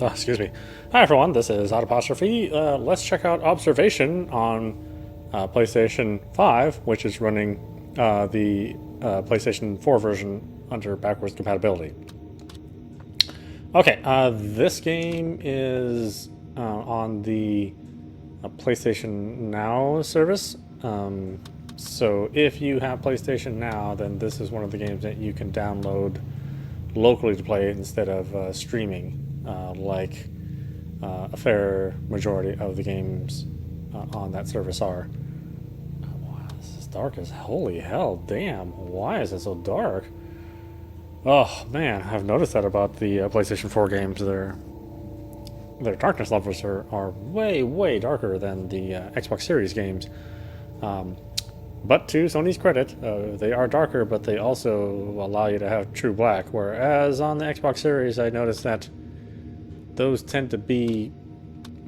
Oh, excuse me. Hi everyone, this is audap. Let's check out Observation on PlayStation 5, which is running the PlayStation 4 version under backwards compatibility. Okay, this game is on the PlayStation Now service. So if you have PlayStation Now, then this is one of the games that you can download locally to play instead of streaming, like a fair majority of the games on that service are. Wow, this is dark as holy hell. Damn, why is it so dark? Oh man, I've noticed that about the PlayStation 4 games. Their darkness levels are way darker than the Xbox Series games. But to Sony's credit, they are darker, but they also allow you to have true black. Whereas on the Xbox Series, I noticed that those tend to be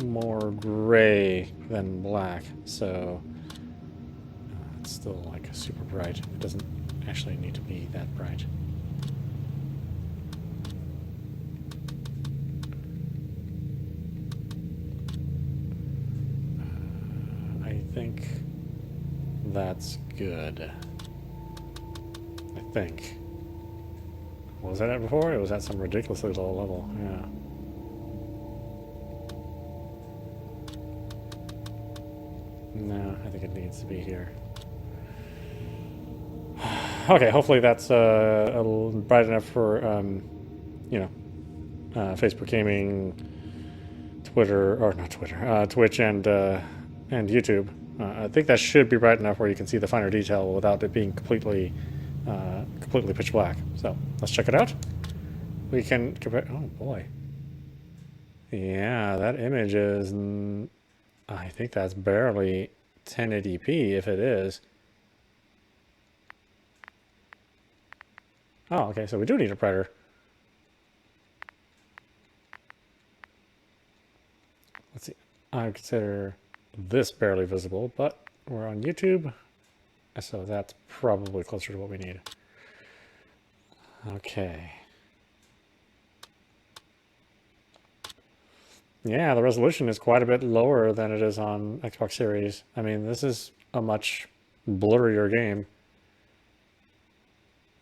more gray than black. So it's still like super bright. It doesn't actually need to be that bright. I think that's good. I think. Was that it before? It was at some ridiculously low level. Yeah. No, I think it needs to be here. Okay, hopefully that's a little bright enough for, Facebook gaming, Twitter, or not Twitter, Twitch and YouTube. I think that should be bright enough where you can see the finer detail without it being completely pitch black. So let's check it out. We can compare. Oh boy. Yeah, that image is. I think that's barely 1080p if it is. Oh, okay. So we do need a brighter. Let's see. I would consider this barely visible, but we're on YouTube, so that's probably closer to what we need. Okay. Yeah, the resolution is quite a bit lower than it is on Xbox Series. I mean, this is a much blurrier game.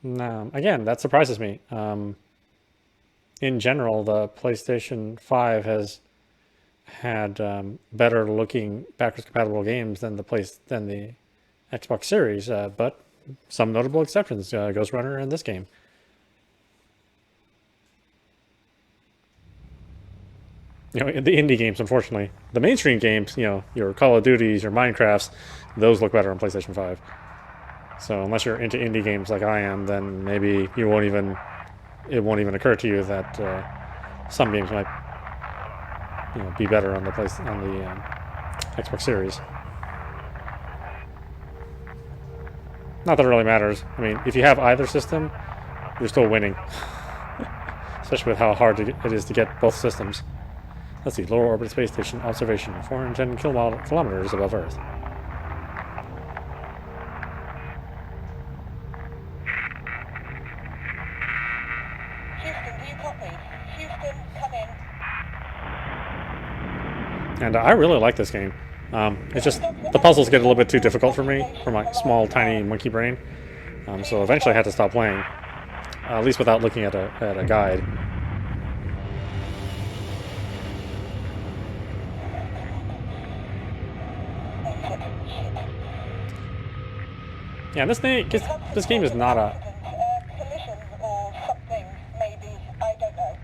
Again, that surprises me. In general, the PlayStation 5 has had better looking backwards compatible games than the Xbox Series, but some notable exceptions. Ghost Runner in this game. You know, the indie games, unfortunately, the mainstream games, you know, your Call of Duties, your Minecrafts, those look better on PlayStation 5. So unless you're into indie games like I am, then maybe it won't even occur to you that some games might, be better on the Xbox Series. Not that it really matters. I mean, if you have either system, you're still winning. Especially with how hard it is to get both systems. Let's see, lower orbit space station observation, 410 kilometers above Earth. Houston, do you copy? Houston, come in. And I really like this game. It's just the puzzles get a little bit too difficult for me, for my small, tiny monkey brain. So eventually I had to stop playing, at least without looking at a guide. Yeah, this game is not a. Collision or something, maybe. I don't know.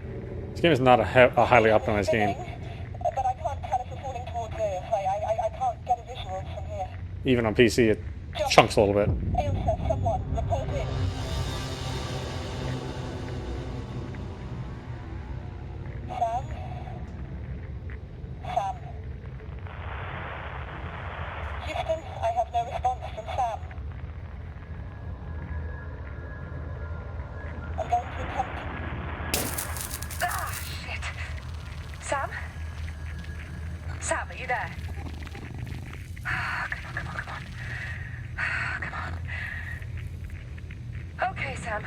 This game is not a highly optimized game. But I can't tell if we're falling towards Earth. I can't get a visual from here. Even on PC, it chunks a little bit. Answer, someone, report in. Sam? Sam. Houston, I have no response from Sam. I'm going to attempt. Ah, shit. Sam? Sam, are you there? Come on. Okay, Sam.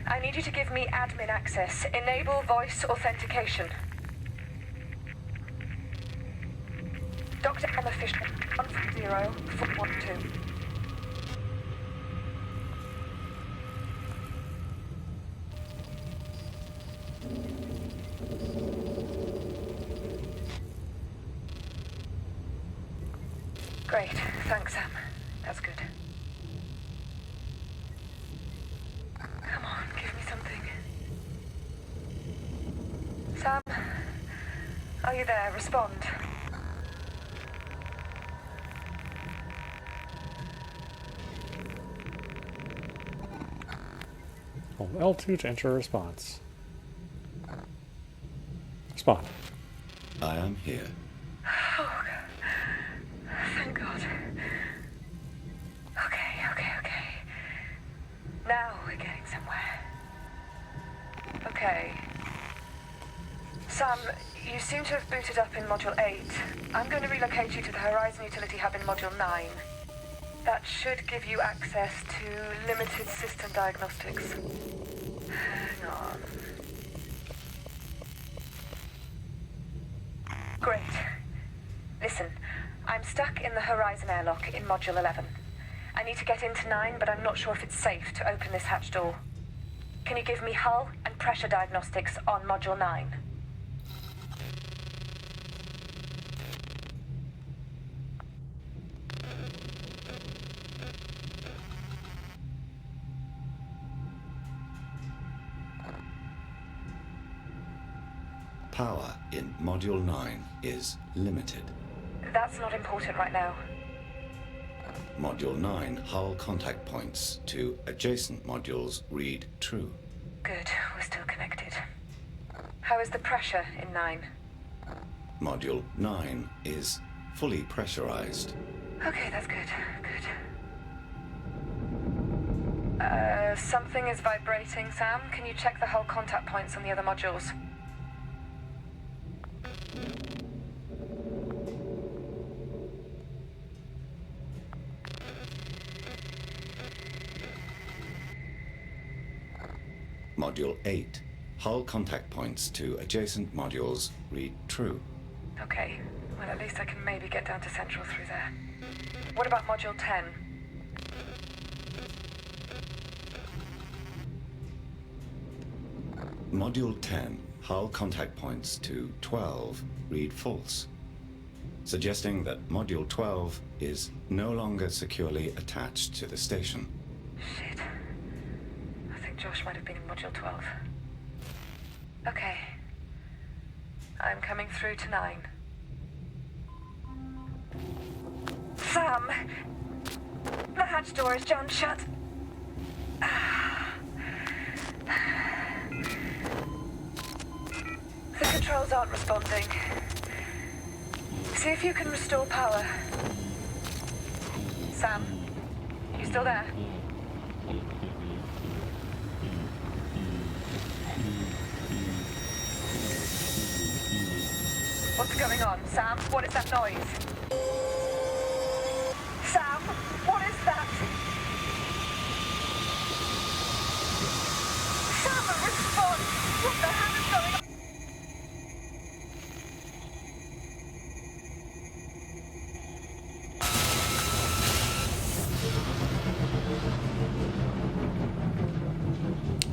I need you to give me admin access. Enable voice authentication. Dr. Emma Fisher, 140-412. Great. Thanks, Sam. That's good. Come on, give me something. Sam? Are you there? Respond. Hold L2 to enter a response. Respond. I am here. Oh, thank God. Okay. Now we're getting somewhere. Okay. Sam, you seem to have booted up in Module 8. I'm going to relocate you to the Horizon Utility Hub in Module 9. That should give you access to limited system diagnostics. Hang on. Great. Listen, I'm stuck in the Horizon airlock in Module 11. I need to get into 9, but I'm not sure if it's safe to open this hatch door. Can you give me hull and pressure diagnostics on Module 9? Power in Module 9 is limited. That's not important right now. Module 9 hull contact points to adjacent modules read true. Good, we're still connected. How is the pressure in 9? Module 9 is fully pressurized. Okay, that's good. Something is vibrating, Sam. Can you check the hull contact points on the other modules? Module 8. Hull contact points to adjacent modules read true. Okay, well at least I can maybe get down to Central through there. What about Module 10? Module 10. Hull contact points to 12 read false, suggesting that Module 12 is no longer securely attached to the station. Shit. I think Josh might have been in Module 12. Okay. I'm coming through to 9. Sam! The hatch door is jammed shut. The controls aren't responding. See if you can restore power. Sam, you still there? What's going on, Sam? What is that noise? Sam, what is that? Sam, respond! What the hell is going on?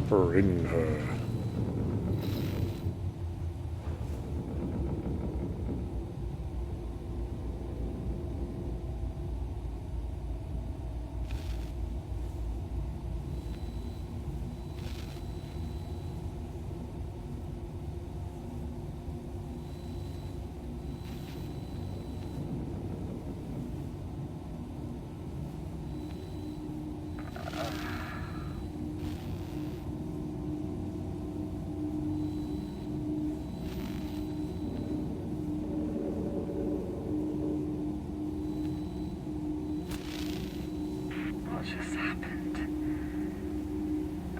Bring her. What just happened? I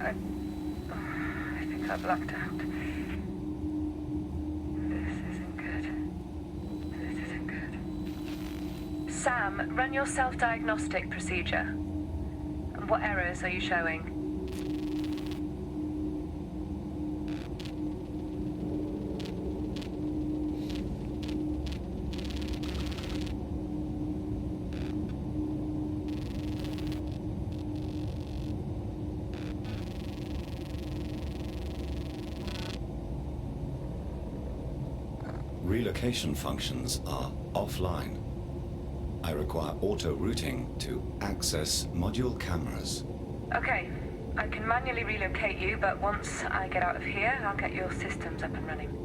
think I blacked out. This isn't good. This isn't good. Sam, run your self-diagnostic procedure. What errors are you showing? relocation functions are offline. I require auto-routing to access module cameras. Okay, I can manually relocate you, but once I get out of here, I'll get your systems up and running.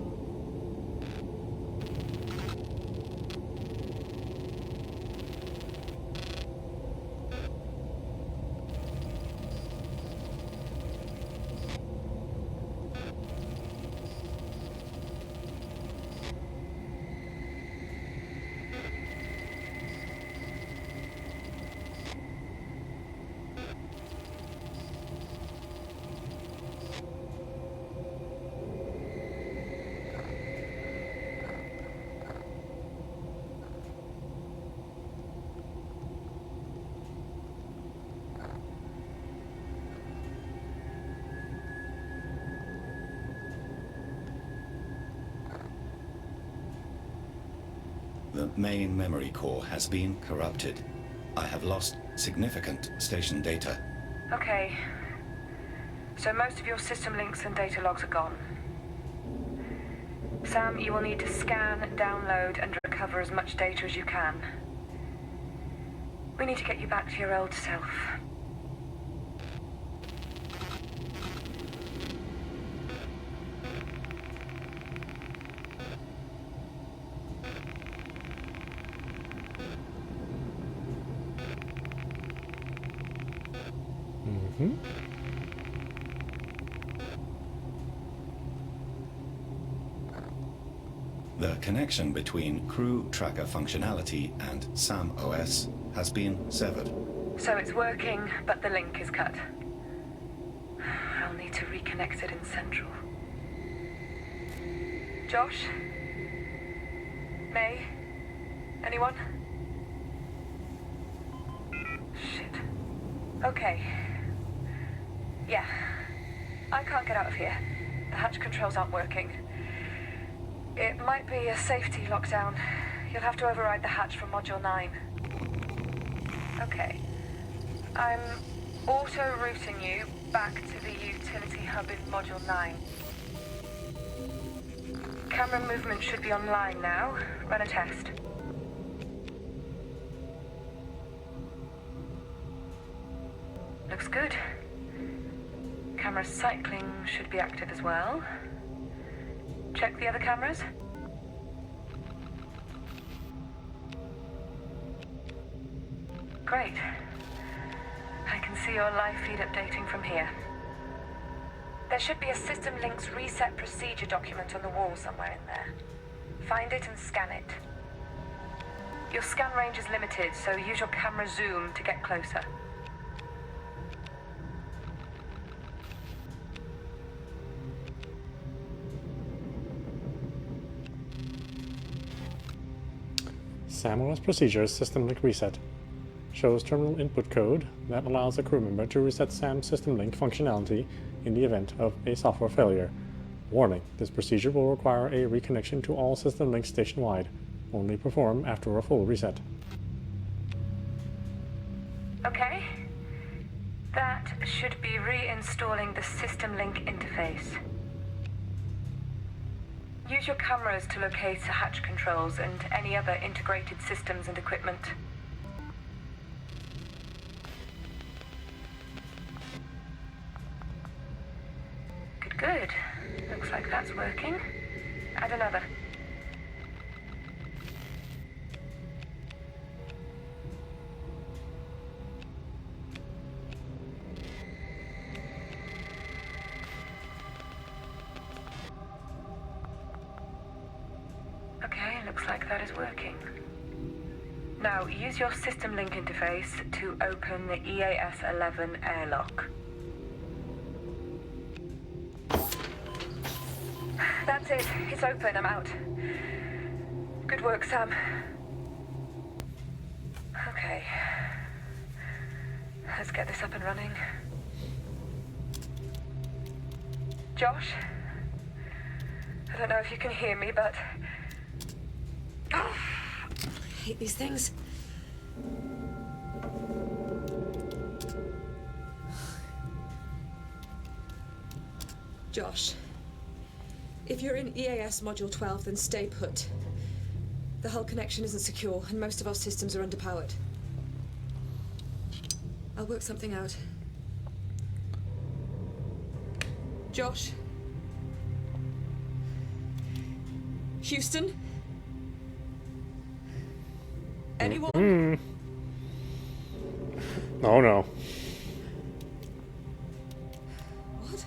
The main memory core has been corrupted. I have lost significant station data. Okay. So most of your system links and data logs are gone. Sam, you will need to scan, download, and recover as much data as you can. We need to get you back to your old self. The connection between crew tracker functionality and SAM OS has been severed. So it's working, but the link is cut. I'll need to reconnect it in Central. Josh? May? Anyone? Shit. Okay. Yeah. I can't get out of here. The hatch controls aren't working. It might be a safety lockdown. You'll have to override the hatch from Module 9. Okay. I'm auto-routing you back to the utility hub in Module 9. Camera movement should be online now. Run a test. Looks good. Camera cycling should be active as well. Check the other cameras. Great. I can see your live feed updating from here. There should be a System Links reset procedure document on the wall somewhere in there. Find it and scan it. Your scan range is limited, so use your camera zoom to get closer. SAM OS procedures system link reset. Shows terminal input code that allows a crew member to reset SAM system link functionality in the event of a software failure. Warning, this procedure will require a reconnection to all system links station-wide. Only perform after a full reset. Okay. That should be reinstalling the system link interface. Use your cameras to locate the hatch controls and any other integrated systems and equipment. Good. Looks like that's working. Add another. Okay, looks like that is working. Now, use your system link interface to open the EAS-11 airlock. That's it. It's open. I'm out. Good work, Sam. Okay. Let's get this up and running. Josh? I don't know if you can hear me, but... Oh, I hate these things. Josh. If you're in EAS Module 12, then stay put. The hull connection isn't secure, and most of our systems are underpowered. I'll work something out. Josh? Houston? Anyone? Oh no. What?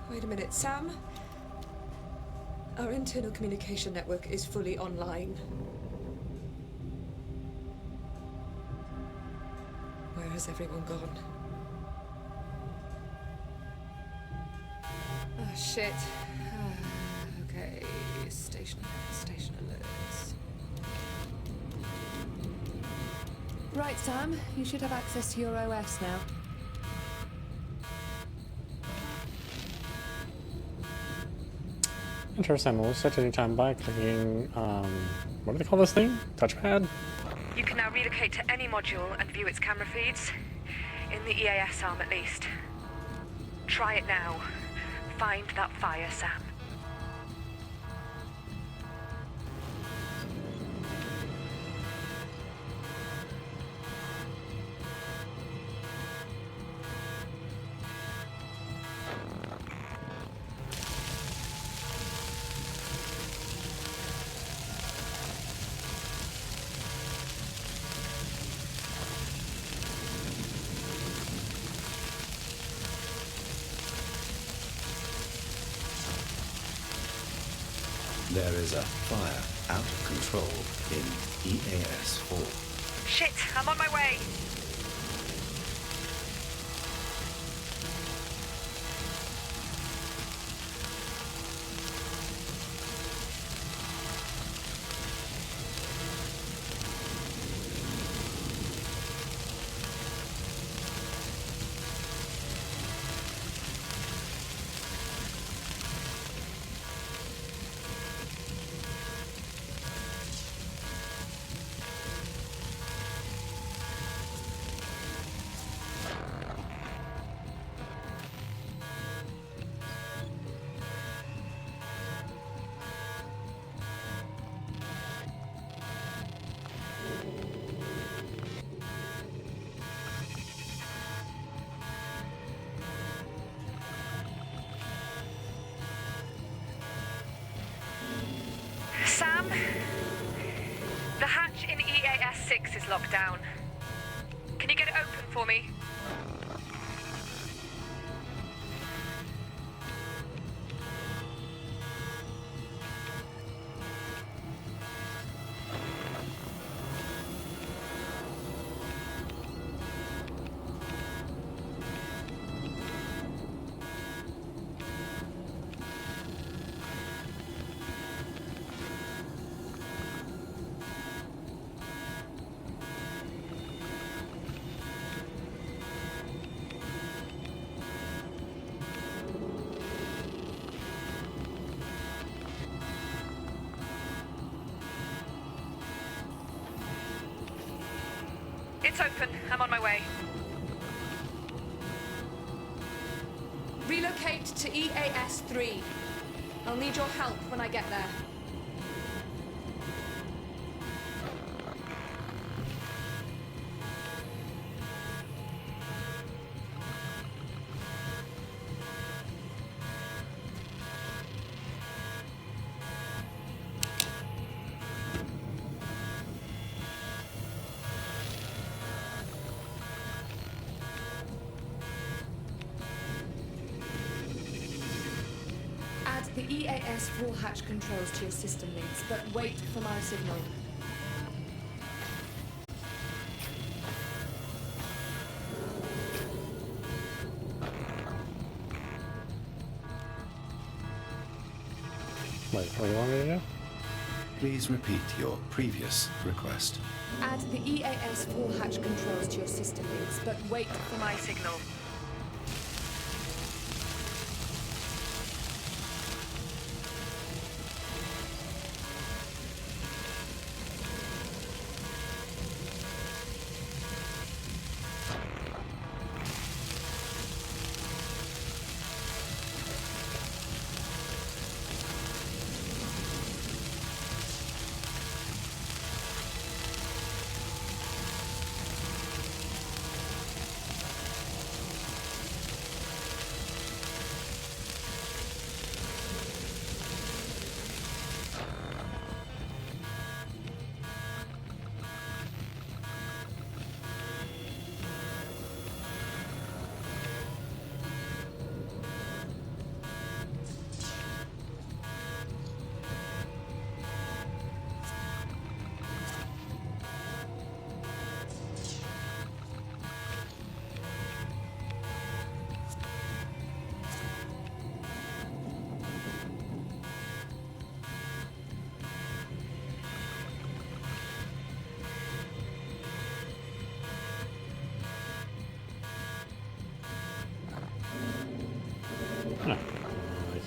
Wait a minute, Sam? Our internal communication network is fully online. Where has everyone gone? Oh, shit. Okay, station alerts. Right, Sam. You should have access to your OS now. Interesting. We'll set any time by clicking, what do they call this thing? Touchpad? You can now relocate to any module and view its camera feeds. In the EAS arm, at least. Try it now. Find that fire, Sam. There is a fire out of control in EAS 4. Shit, I'm on my way. Sam? The hatch in EAS 6 is locked down. Can you get it open for me? It's open. I'm on my way. Relocate to EAS 3. I'll need your help when I get there. Add the EAS full hatch controls to your system links, but wait for my signal. Wait, what do you want me to do? Please repeat your previous request. Add the EAS full hatch controls to your system links, but wait for my signal.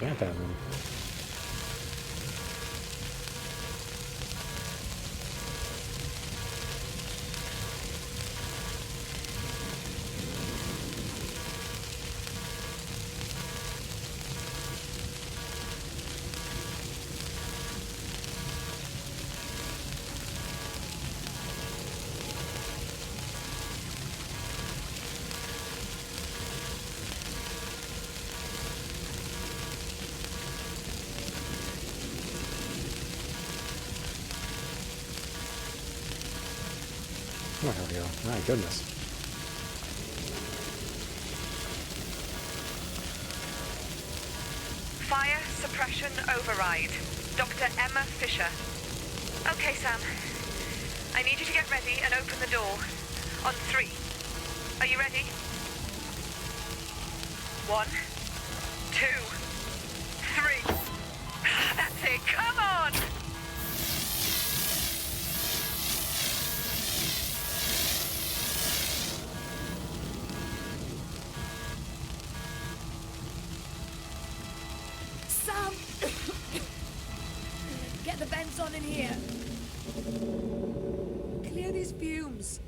Phantasm. Oh, there we go. My goodness. Fire suppression override. Dr. Emma Fisher. Okay, Sam. I need you to get ready and open the door. On 3. Are you ready? 1, 2, 3. That's it. Come on! Sam! Get the vents on in here. Clear these fumes.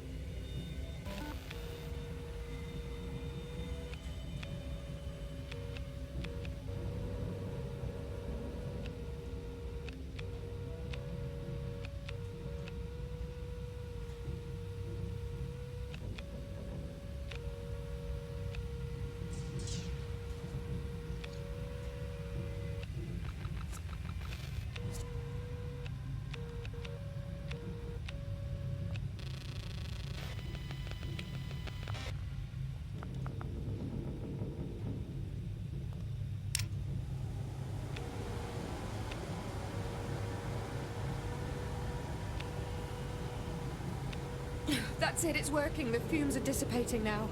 That's it, it's working. The fumes are dissipating now.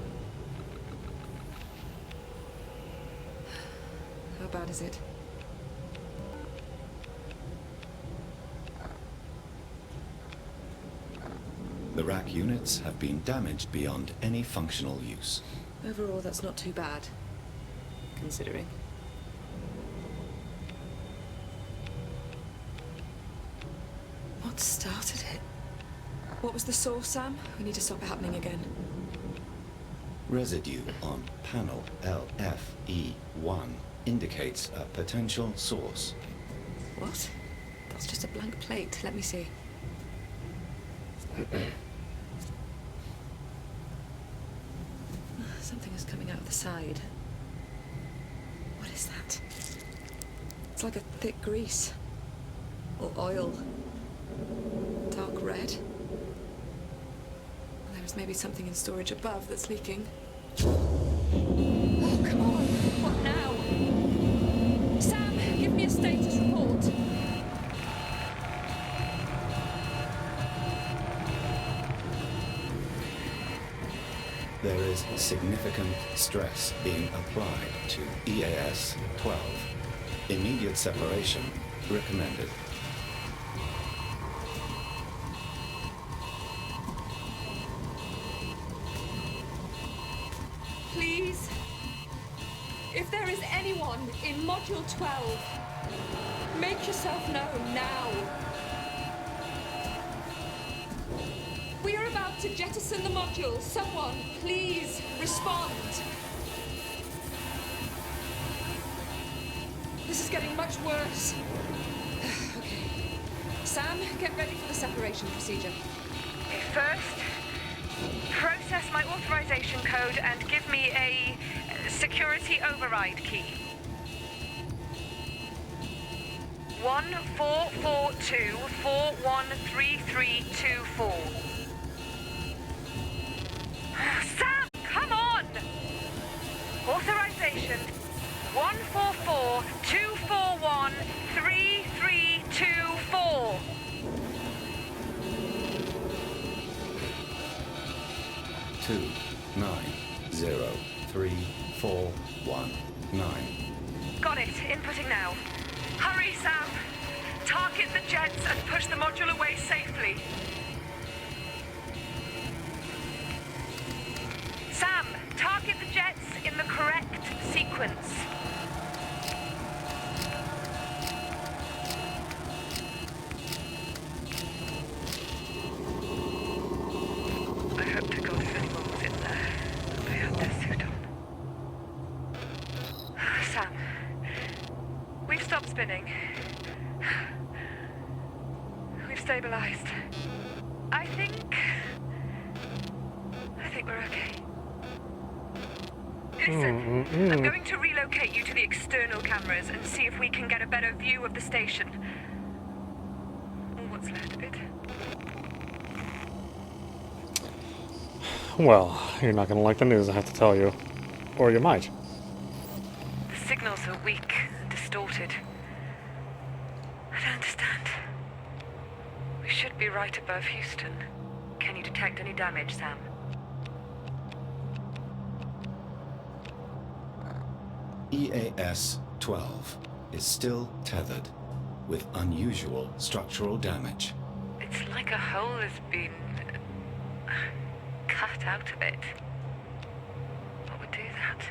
How bad is it? The rack units have been damaged beyond any functional use. Overall, that's not too bad, considering. What started it? What was the source, Sam? We need to stop it happening again. Residue on panel LFE1 indicates a potential source. What? That's just a blank plate. Let me see. Something is coming out of the side. What is that? It's like a thick grease. Or oil. Dark red. There's maybe something in storage above that's leaking. Oh, come on. What now? Sam, give me a status report. There is significant stress being applied to EAS 12. Immediate separation recommended. Please, if there is anyone in Module 12, make yourself known now. We are about to jettison the module. Someone, please, respond. This is getting much worse. Okay. Sam, get ready for the separation procedure. First, process my authorization code and give me a security override key. 1442413324. Sam, come on! Authorization 1442413324. 2903419. Got it. Inputting now. Hurry, Sam. Target the jets and push the module away safely. Sam, target the jets in the correct sequence. stopped spinning. We've stabilized. I think we're okay. Listen, I'm going to relocate you to the external cameras and see if we can get a better view of the station. Or what's left of it. Well, you're not going to like the news, I have to tell you. Or you might. The signals are weak and distorted. I don't understand. We should be right above Houston. Can you detect any damage, Sam? EAS-12 is still tethered, with unusual structural damage. It's like a hole has been cut out of it. What would do that?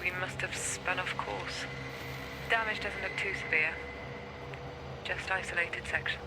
We must have spun off course. Damage doesn't look too severe. Just isolated sections.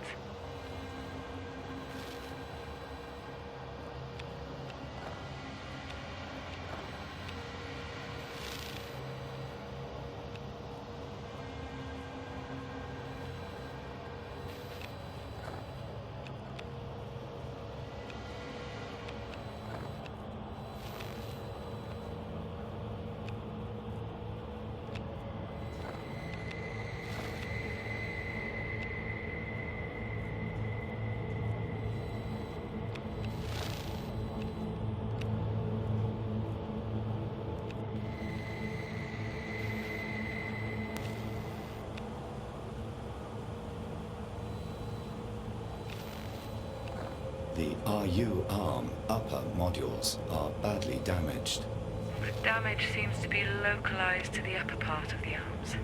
The RU arm upper modules are badly damaged. The damage seems to be localized to the upper part of the arms.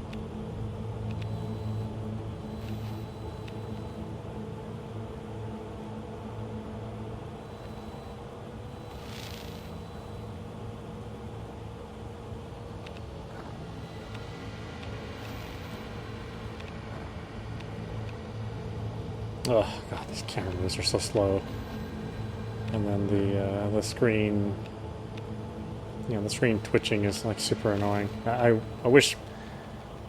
Oh god, these camera moves are so slow. And then the screen, the screen twitching is like super annoying. I wish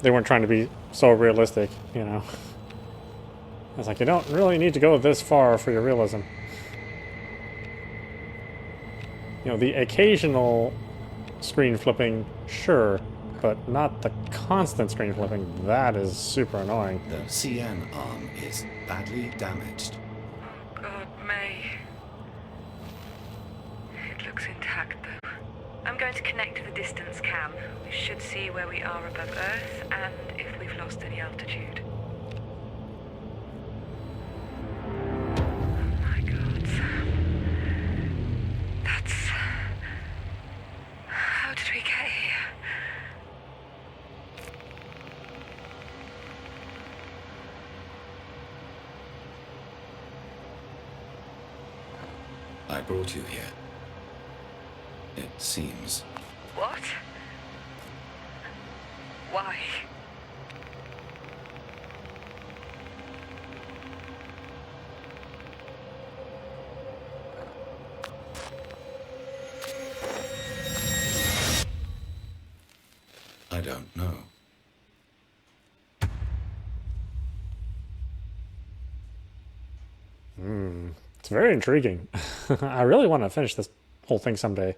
they weren't trying to be so realistic, It's like, you don't really need to go this far for your realism. The occasional screen flipping, sure, but not the constant screen flipping. That is super annoying. The CN arm is badly damaged. God, May. It looks intact, though. I'm going to connect to the distance cam. We should see where we are above Earth and if we've lost any altitude. Oh my God, Sam. That's... How did we get here? I brought you here. It seems. What? Why? I don't know. It's very intriguing. I really want to finish this whole thing someday.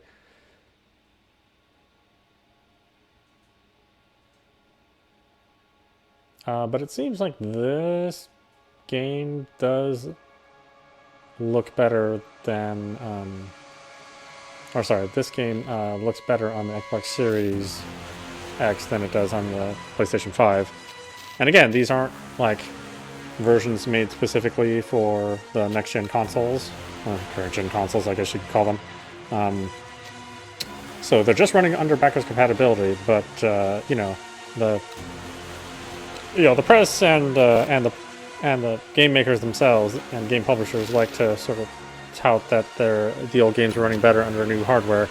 But it seems like this game does look better than... this game looks better on the Xbox Series X than it does on the PlayStation 5. And again, these aren't like versions made specifically for the next-gen consoles, or current-gen consoles, I guess you could call them. So they're just running under backwards compatibility, but the press and the game makers themselves and game publishers like to sort of tout that the old games are running better under new hardware.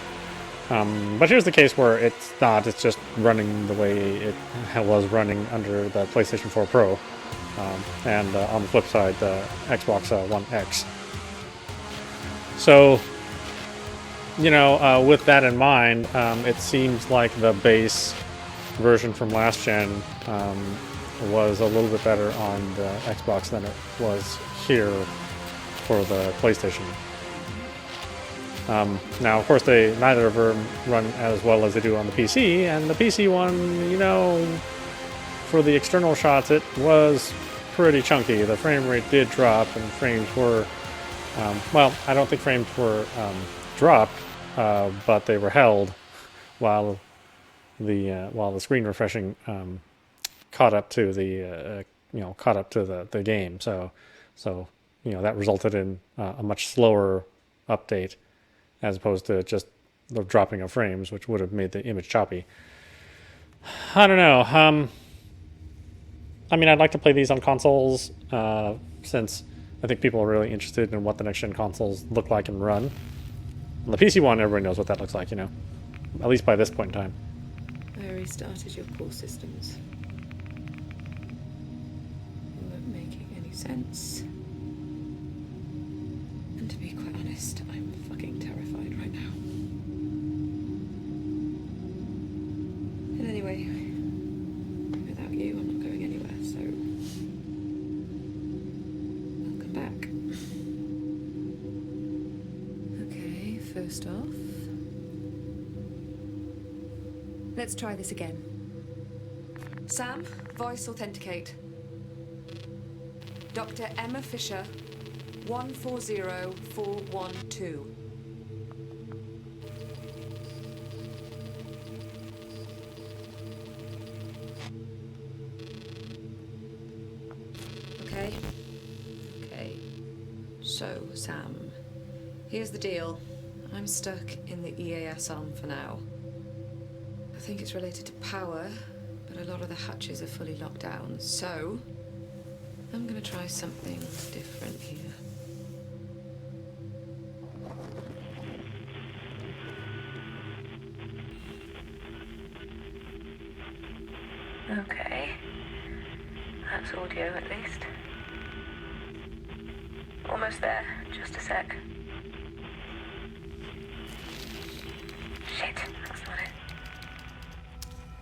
But here's the case where it's not. It's just running the way it was running under the PlayStation 4 Pro, and on the flip side, the Xbox One X. So, you know, with that in mind, it seems like the base version from last gen was a little bit better on the Xbox than it was here for the PlayStation. Now, of course, neither of them run as well as they do on the PC, and the PC one, you know, for the external shots, it was pretty chunky. The frame rate did drop, and frames were, well, I don't think frames were dropped, but they were held while the screen refreshing caught up to the the game. So you know that resulted in a much slower update as opposed to just the dropping of frames, which would have made the image choppy. I don't know. I mean, I'd like to play these on consoles since I think people are really interested in what the next-gen consoles look like and run. On the PC one, everybody knows what that looks like, you know, at least by this point in time. I restarted your core systems. You weren't making any sense. And to be quite honest, I'm fucking terrified right now. And anyway, without you, I'm not going anywhere, so welcome back. Okay, first off, let's try this again. Sam, voice authenticate. Dr. Emma Fisher, 140412. Okay. So, Sam, here's the deal. I'm stuck in the EAS arm for now. I think it's related to power, but a lot of the hatches are fully locked down, so I'm gonna try something different here. Okay. That's audio, at least. Almost there. Just a sec. Shit, that's not it.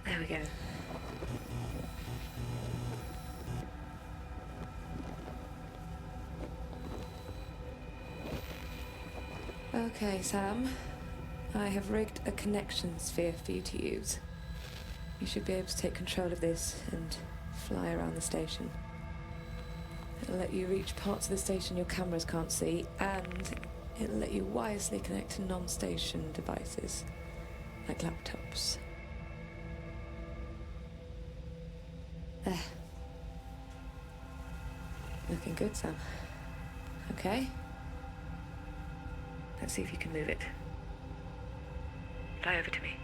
There we go. Okay, Sam. I have rigged a connection sphere for you to use. You should be able to take control of this and fly around the station. It'll let you reach parts of the station your cameras can't see, and it'll let you wirelessly connect to non-station devices, like laptops. There. Looking good, Sam. Okay. Let's see if you can move it. Fly over to me.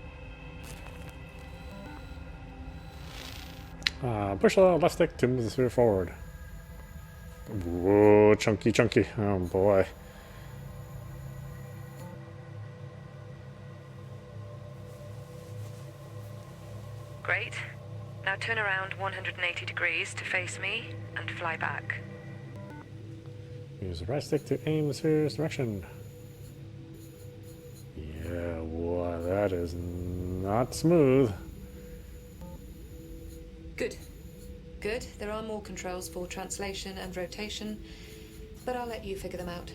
Push the left stick to move the sphere forward. Whoa, chunky. Oh boy. Great. Now turn around 180 degrees to face me and fly back. Use the right stick to aim the sphere's direction. Yeah, boy, that is not smooth. Good. There are more controls for translation and rotation, but I'll let you figure them out.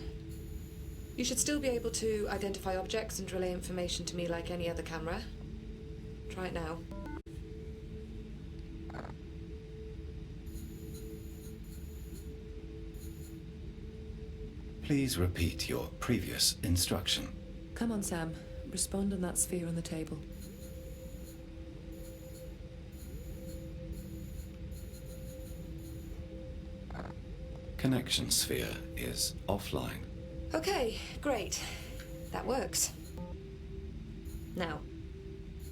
You should still be able to identify objects and relay information to me like any other camera. Try it now. Please repeat your previous instruction. Come on, Sam. Respond on that sphere on the table. Connection sphere is offline. Okay, great. That works. Now,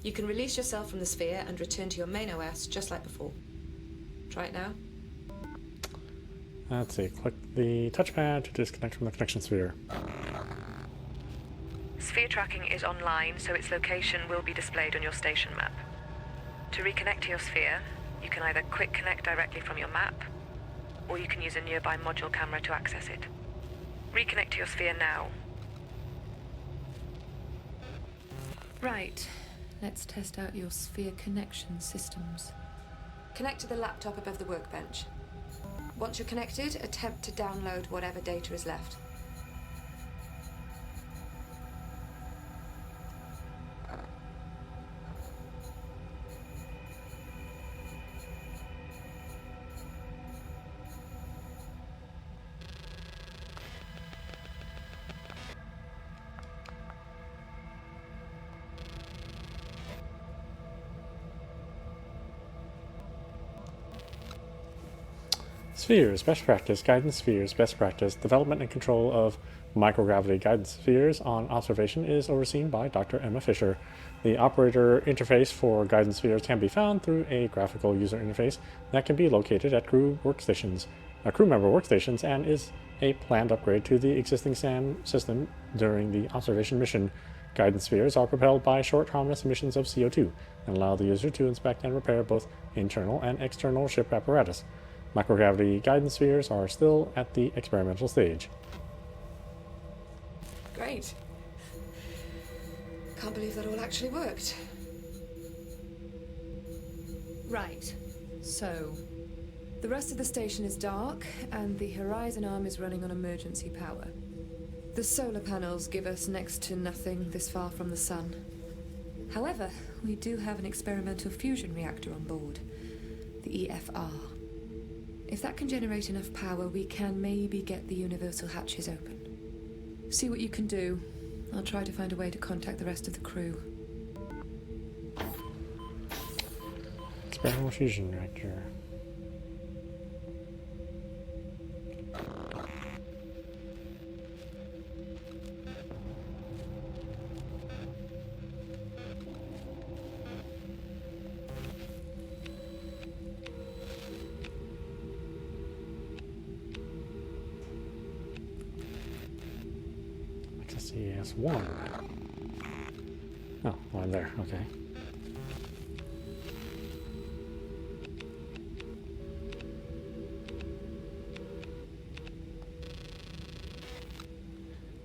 you can release yourself from the sphere and return to your main OS just like before. Try it now. Let's see, click the touchpad to disconnect from the connection sphere. Sphere tracking is online, so its location will be displayed on your station map. To reconnect to your sphere, you can either quick connect directly from your map, or you can use a nearby module camera to access it. Reconnect to your sphere now. Right. Let's test out your sphere connection systems. Connect to the laptop above the workbench. Once you're connected, attempt to download whatever data is left. Spheres, best practice, guidance spheres, best practice, development and control of microgravity guidance spheres on observation is overseen by Dr. Emma Fisher. The operator interface for guidance spheres can be found through a graphical user interface that can be located at crew member workstations, and is a planned upgrade to the existing SAM system during the observation mission. Guidance spheres are propelled by short harmless emissions of CO2 and allow the user to inspect and repair both internal and external ship apparatus. Microgravity guidance spheres are still at the experimental stage. Great. Can't believe that all actually worked. Right. So, the rest of the station is dark, and the Horizon arm is running on emergency power. The solar panels give us next to nothing this far from the sun. However, we do have an experimental fusion reactor on board, the EFR. If that can generate enough power, we can maybe get the universal hatches open. See what you can do. I'll try to find a way to contact the rest of the crew. Experimental fusion reactor. CS1. Oh, well, I'm there. Okay.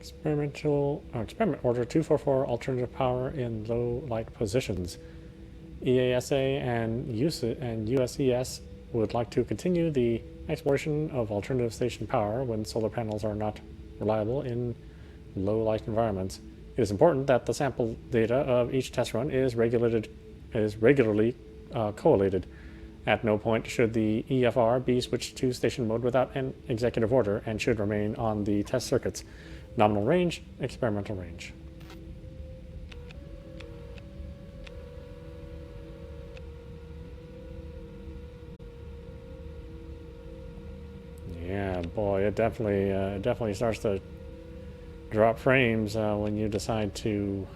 Experiment order 244 alternative power in low light positions. EASA and USES would like to continue the exploration of alternative station power when solar panels are not reliable in low light environments. It is important that the sample data of each test run is regularly collated. At no point should the EFR be switched to station mode without an executive order, and should remain on the test circuits. Nominal range, experimental range. Yeah, boy, it definitely starts to drop frames when you decide to,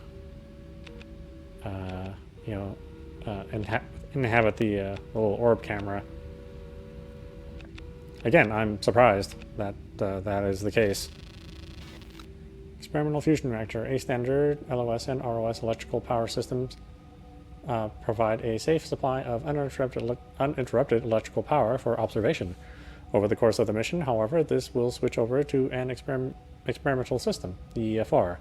inhabit the little orb camera. Again, I'm surprised that that is the case. Experimental fusion reactor. A standard LOS and ROS electrical power systems provide a safe supply of uninterrupted electrical power for observation. Over the course of the mission, however, this will switch over to an experimental system, the EFR.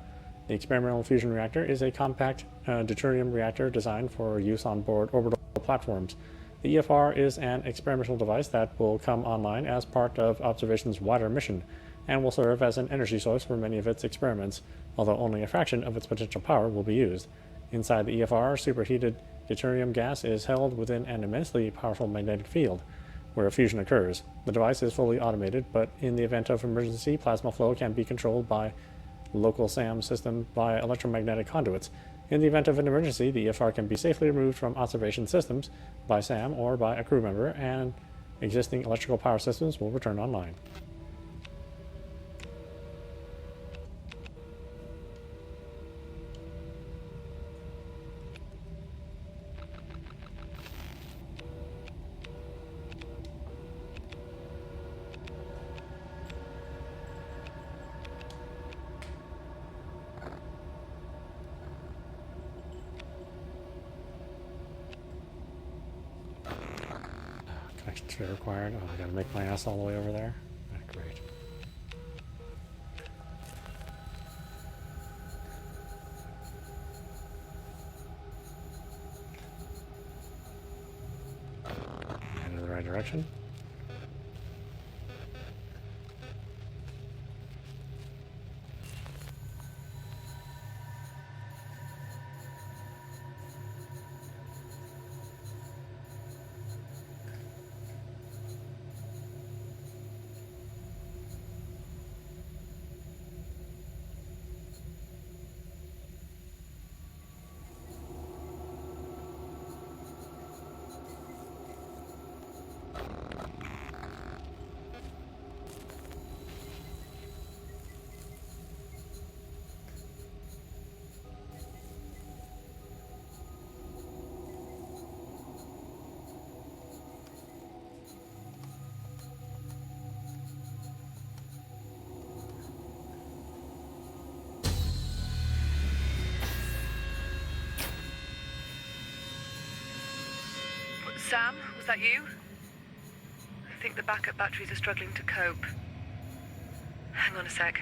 The experimental fusion reactor is a compact deuterium reactor designed for use on board orbital platforms. The EFR is an experimental device that will come online as part of observation's wider mission, and will serve as an energy source for many of its experiments, although only a fraction of its potential power will be used. Inside the EFR, superheated deuterium gas is held within an immensely powerful magnetic field, where a fusion occurs. The device is fully automated, but in the event of emergency, plasma flow can be controlled by local SAM system via electromagnetic conduits. In the event of an emergency, the EFR can be safely removed from observation systems by SAM or by a crew member, and existing electrical power systems will return online. Extra required. Oh, I gotta make my ass all the way over there. Ah, great. Head in the right direction. Sam, was that you? I think the backup batteries are struggling to cope. Hang on a sec.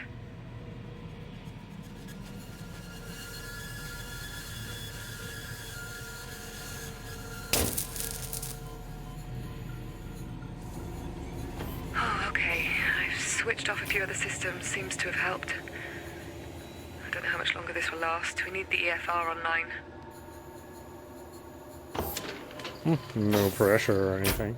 Oh, okay. I've switched off a few other systems. Seems to have helped. I don't know how much longer this will last. We need the EFR online. No pressure or anything.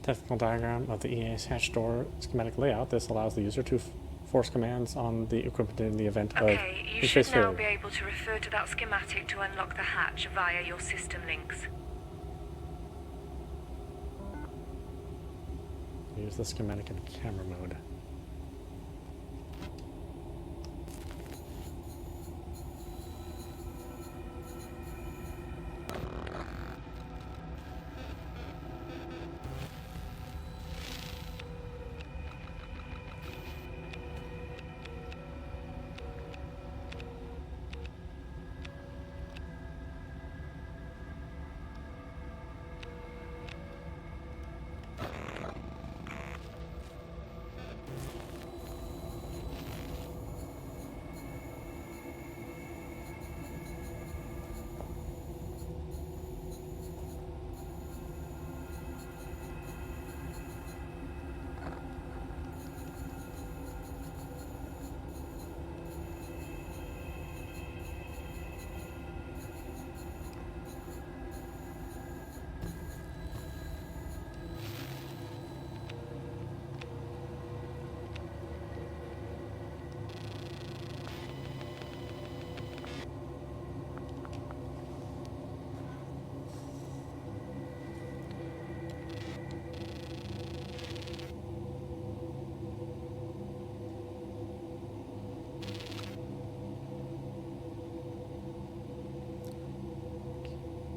Technical diagram of the EA's hatch door schematic layout. This allows the user to force commands on the equipment in the event of Okay, you interface should now failure. be able to refer to that schematic to unlock the hatch via your system links. Use the schematic in camera mode.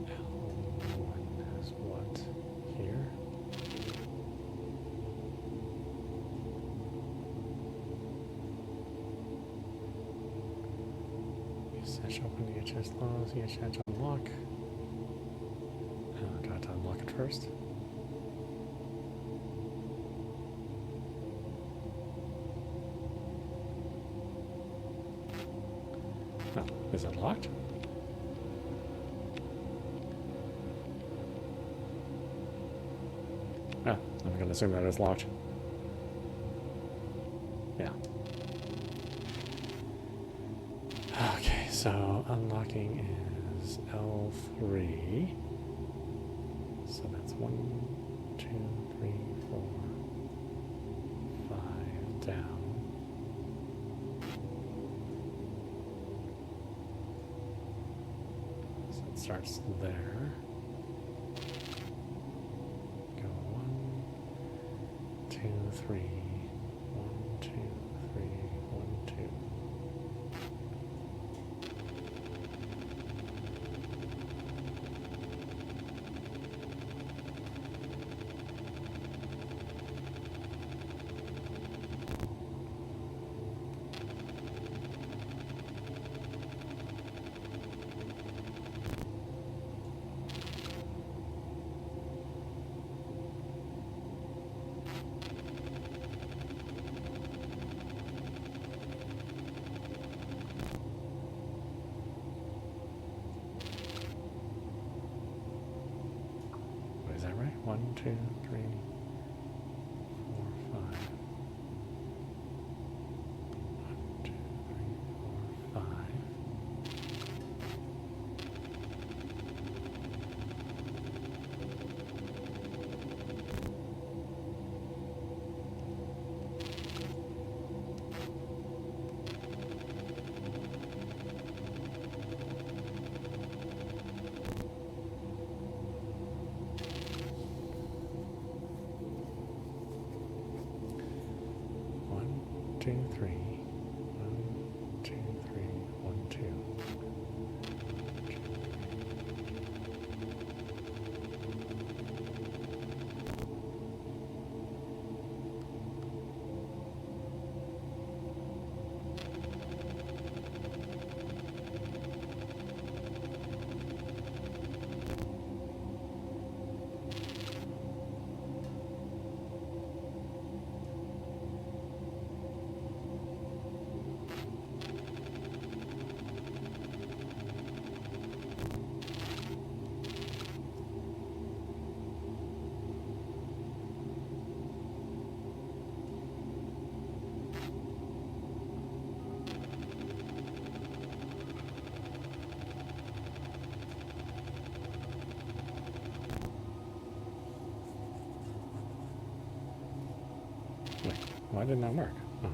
L1 is what? Here? ESH open, EHS close, EHS unlock. Oh, got to unlock it first. Oh, is it locked? Ah, I'm gonna assume that it's locked. Yeah. Okay, so unlocking is L3. So that's 1, 2, 3, 4, 5 down. starts there. Go 1, 2, 3. 1, 2, 3, 1, 2. Is that right? 1, 2, 3, 4, 5. 1, 2, 3, 4, 5. One, two, three. 1, 2, 3, 1, 2. Wait, why didn't that work? Oh.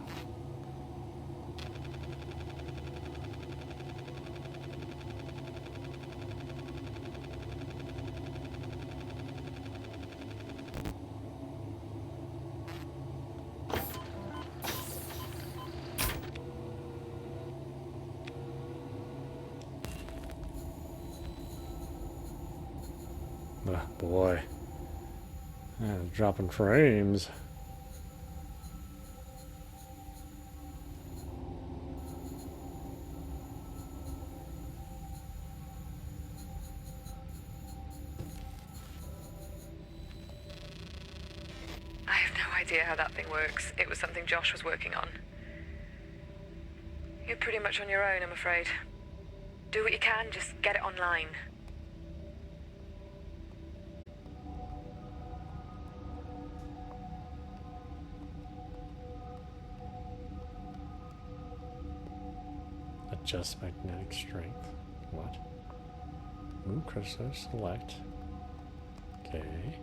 Oh boy. Dropping frames. I have no idea how that thing works. It was something Josh was working on. You're pretty much on your own, I'm afraid. Do what you can, just get it online. Adjust magnetic strength. What? Move cursor, select. Okay.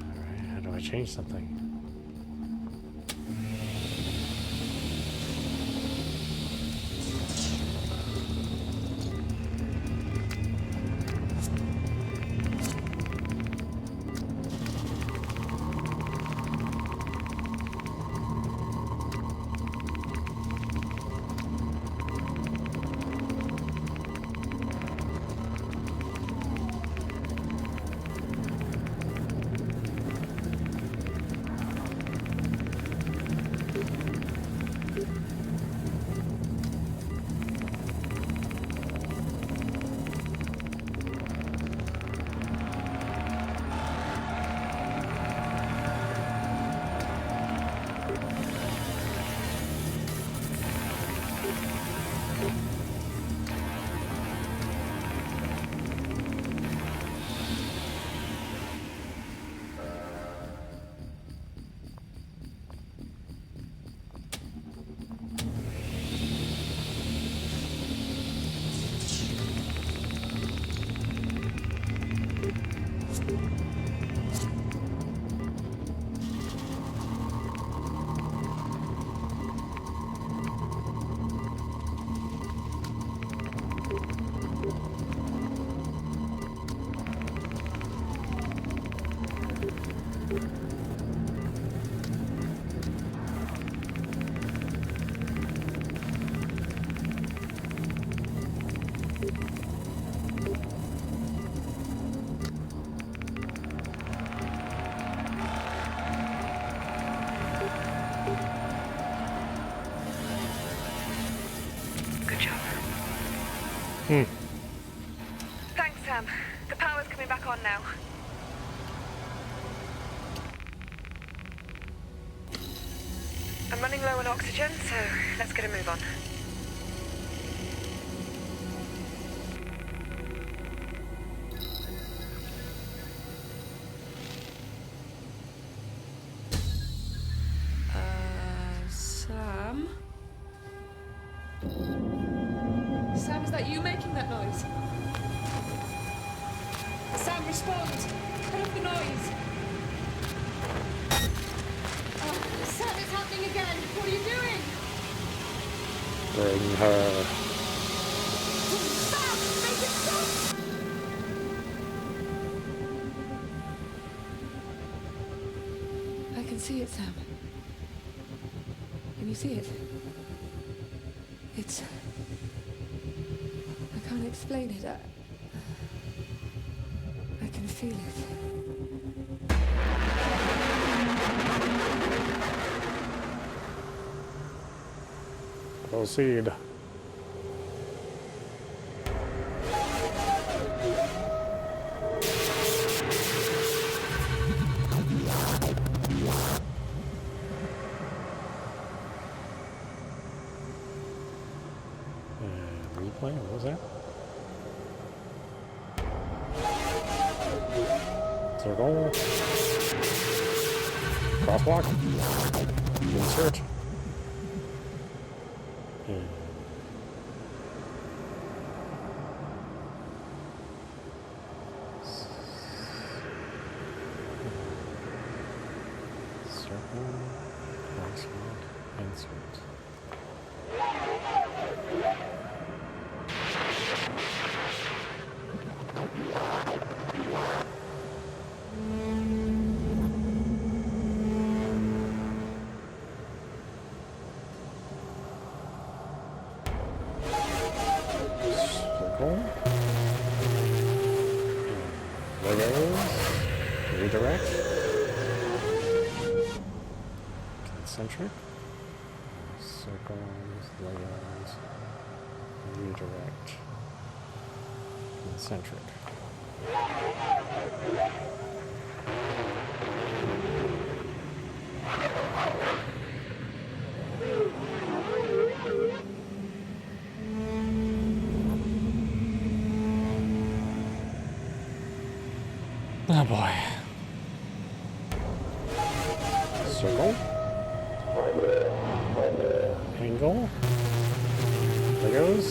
Alright, how do I change something? Thanks, Sam. The power's coming back on now. I'm running low on oxygen, so let's get a move on. Sam? Sam, is that you making that noise? Sam, respond! Cut off the noise! Sam, it's happening again! What are you doing? Bring her. Sam, make it stop! I can see it, Sam. Can you see it? It's... I can't explain it. I can feel it. Proceed. Replay? What was that? Circle. Crosswalk. Insert. Circle. Crosswalk. Insert. Circle. Legos. Redirect. Concentric. Circles. Legos. Redirect. Concentric. Oh boy. Circle. Angle. Legos.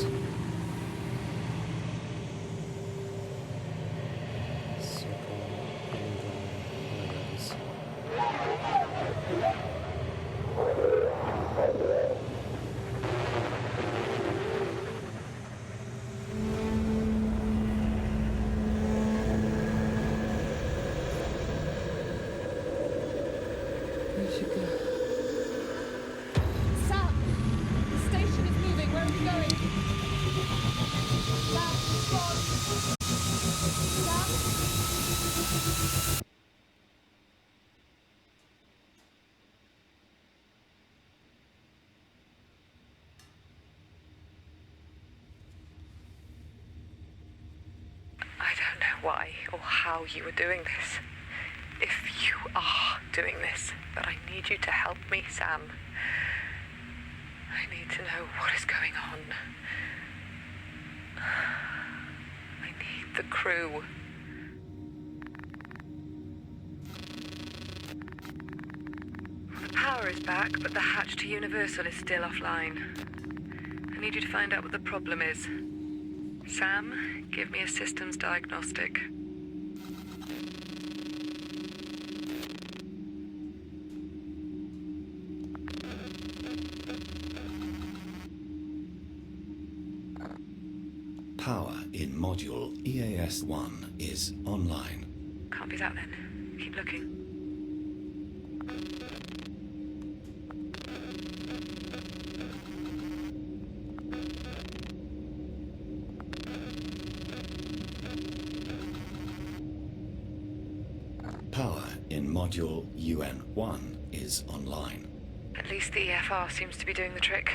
Circle. Angle. Legos. We should go. Sam! The station is moving. Where are we going? Sam, respond! Sam? I don't know why or how you are doing this. If you are doing this, but I need you to help me, Sam. I need to know what is going on. I need the crew. The power is back, but the hatch to Universal is still offline. I need you to find out what the problem is. Sam, give me a systems diagnostic. Power in Module EAS-1 is online. Can't be that then. Keep looking. Power in Module UN-1 is online. At least the EFR seems to be doing the trick.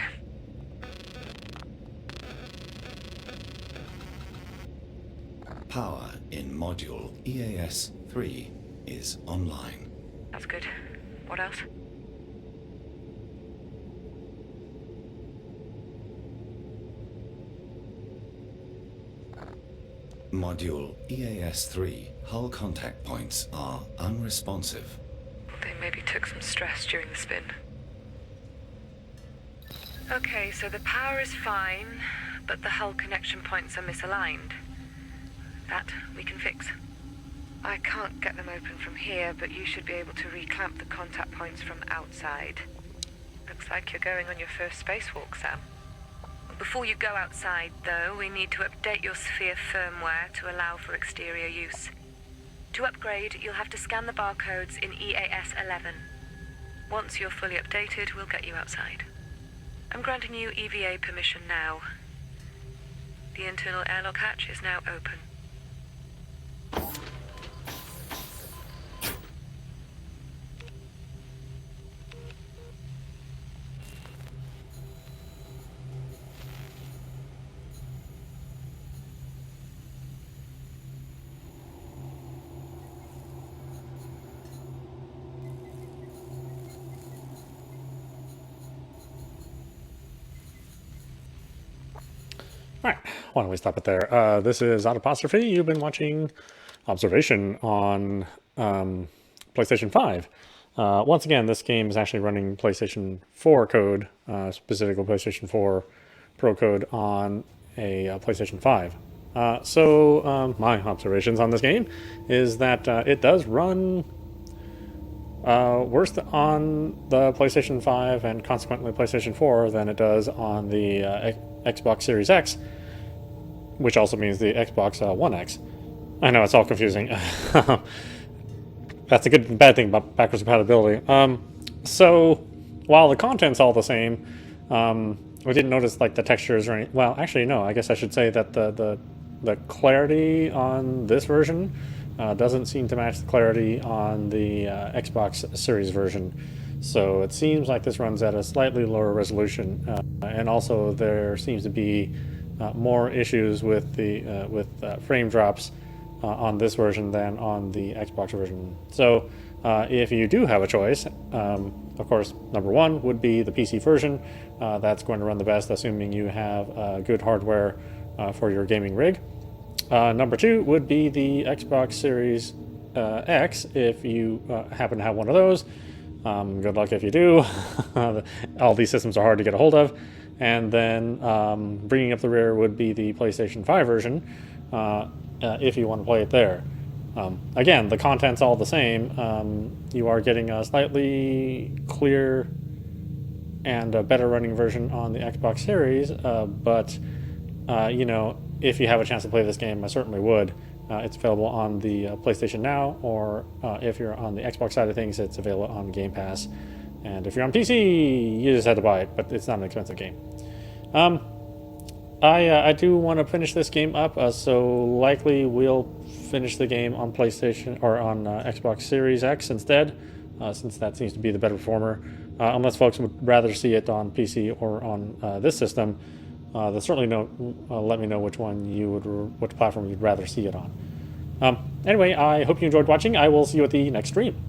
Power in Module EAS-3 is online. That's good. What else? Module EAS-3 hull contact points are unresponsive. They maybe took some stress during the spin. Okay, so the power is fine, but the hull connection points are misaligned. That we can fix. I can't get them open from here, but you should be able to reclamp the contact points from outside. Looks like you're going on your first spacewalk, Sam. Before you go outside, though, we need to update your sphere firmware to allow for exterior use. To upgrade, you'll have to scan the barcodes in EAS-11. Once you're fully updated, we'll get you outside. I'm granting you EVA permission now. The internal airlock hatch is now open. Alright, why don't we stop it there? This is audap. You've been watching Observation on PlayStation 5. Once again, this game is actually running PlayStation 4 code, specifically PlayStation 4 Pro code on a PlayStation 5. My observations on this game is that it does run worse on the PlayStation 5 and consequently PlayStation 4 than it does on the Xbox Series X, which also means the Xbox One X. I know it's all confusing. That's a good and bad thing about backwards compatibility. So while the content's all the same, we didn't notice like the textures or any. Well, actually, no. I guess I should say that the clarity on this version doesn't seem to match the clarity on the Xbox Series version. So it seems like this runs at a slightly lower resolution, and also there seems to be more issues with the frame drops on this version than on the Xbox version. So if you do have a choice, of course, number one would be the PC version. That's going to run the best, assuming you have good hardware for your gaming rig. Number two would be the Xbox Series X, if you happen to have one of those. Good luck if you do. All these systems are hard to get a hold of. And then bringing up the rear would be the PlayStation 5 version, if you want to play it there. Again, the content's all the same. You are getting a slightly clear and a better running version on the Xbox Series, but if you have a chance to play this game, I certainly would. It's available on the PlayStation Now, or if you're on the Xbox side of things, it's available on Game Pass. And if you're on PC, you just have to buy it, but it's not an expensive game. I do want to finish this game up, so likely we'll finish the game on PlayStation or on Xbox Series X instead, since that seems to be the better performer. Unless folks would rather see it on PC or on this system, then certainly let me know which platform you'd rather see it on. Anyway, I hope you enjoyed watching. I will see you at the next stream.